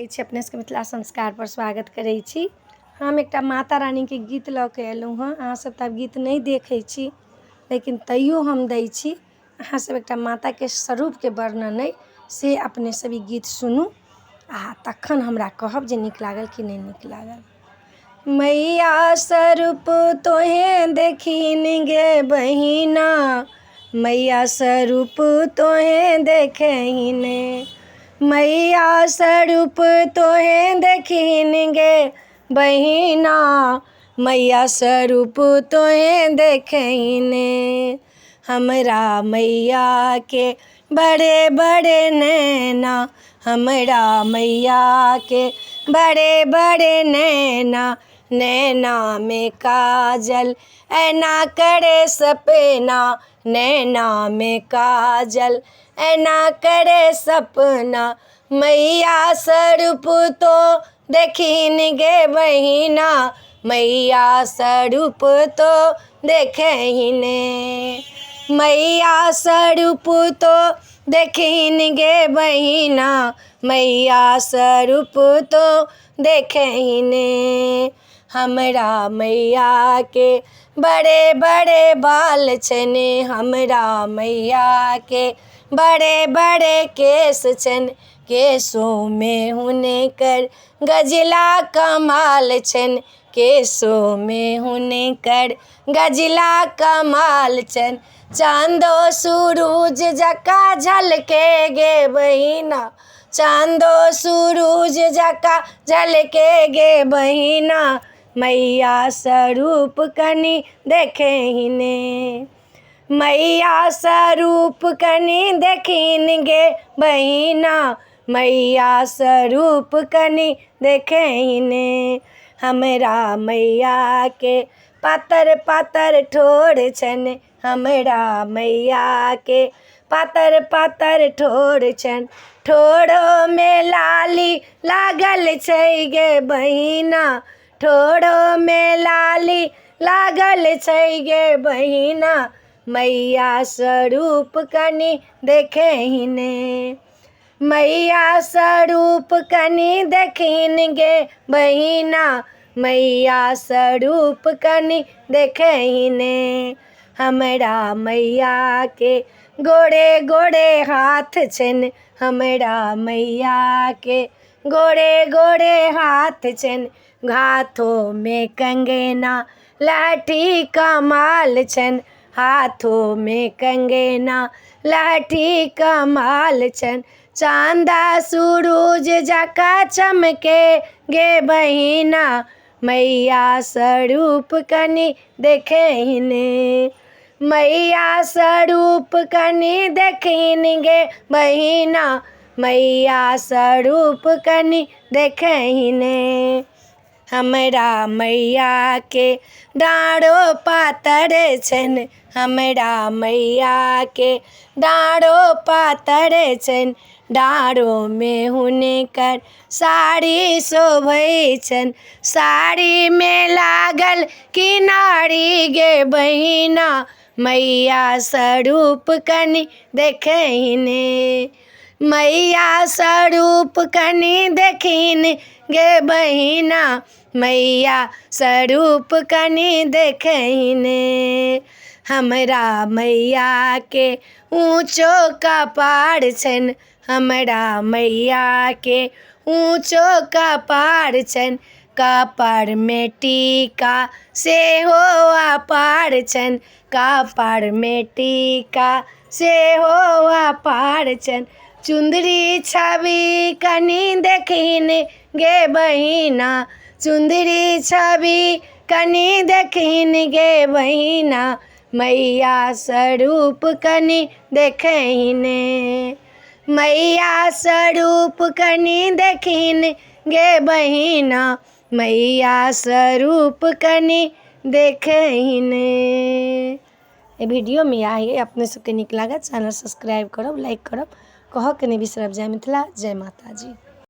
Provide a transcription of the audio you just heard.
छी अपने सबके मिथिला संस्कार पर स्वागत करै छी। हम एकटा माता रानी के गीत लऽ के एलहुँ हँ। अहाँ सब तऽ गीत नहीं देखै छी, लेकिन तैयो हम दै छी। अहाँ सब एकटा माता के स्वरूप के वर्णन अइ से अपने सब ई गीत सुनू आ तखन हमरा कहब जे नीक लागल कि नहीं नीक लागल। मैया स्वरूप तोहे देखिन गे बहिना, मैया स्वरूप तोहे देखहिन, मैया स्वरूप तोहे देखिन गे बहिना, मैया स्वरूप तोहे देखहिन। हमरा मैया के बड़े बड़े नैना, हमरा मैया के बड़े बड़े नैना, नैना में काजल ऐना करे सपना, नैना में काजल ऐना करे सपना, मैया स्वरूप तो देखिन गे बहिना, मैया स्वरूप तो देखहिन, मैया स्वरूप तो देखिन गे बहिना, मैया स्वरूप तो देखहिन। हमरा मैया के बड़े बड़े बाल छन, हमरा मैया के बड़े बड़े केस छन, केसों में हुनकर गजला कमाल छन, केसों में हुनकर गजला कमाल छन, चांदो सूरज जका झलके गे बहिना, चांदो सूरज जका झलके गे बहिना, मैया स्वरूप कनि देखहिन, मैया स्वरूप कनि देखिन गे बहिना, मैया स्वरूप कनि देखहिन। हमरा मैया के पातर पातर ठोर छन, हमरा मैया के पातर पातर ठोर छन, ठोड़ो में लाली लागल छै गे बहिना, ठोड़ो में लाली लागल छै गे बहिना, मैया स्वरूप कनि देखहिन, मैया स्वरूप कनि देखिन गे बहिना, मैया स्वरूप कनि देखहिन। हमरा मैया के गोरे गोरे हाथ छन, हमरा मैया के गोरे गोरे हाथ छन, हाथों में कंगना लाठी कमाल छन, हाथों में कंगना लाठी कमाल छन, चांदा सूरज जका चमके गे बहिना, मैया स्वरूप कनि देखहिन, मैया स्वरूप कनि देखहिन गे बहिना, मैया स्वरूप कनि देखहिन। हमरा मैया के डाँड़ो पातर छन, हमरा मैया के डाँड़ो पातर छन, डाँड़ों में हुनकर साड़ी शोभै छन, साड़ी में लागल किनारी गे बहिना, मैया स्वरूप कनि देखहिन, मैया स्वरूप कनि देखिन गे बहिना, मैया स्वरूप कनि देखहिन। हमरा मैया के ऊँचो कपार छन, हमरा मैया के ऊँचो कपार छन, कपार में टीका सेहो अपार छन, कपार में टीका सेहो अपार छन, चुंदरी छवि कनि देखिन गे बहिना, चुंदरी छवि कनि देखिन गे बहिना, मैया स्वरूप कनि देखहिन, मैया स्वरूप कनि देखिन गे बहिना, मैया स्वरूप कनि देखहिन। ए वीडियो में आइए अपने सबके नीक लागत चैनल सब्सक्राइब करब, लाइक करब, कहऽ के नहीं बिसरब। जय मिथिला, जय माता जी।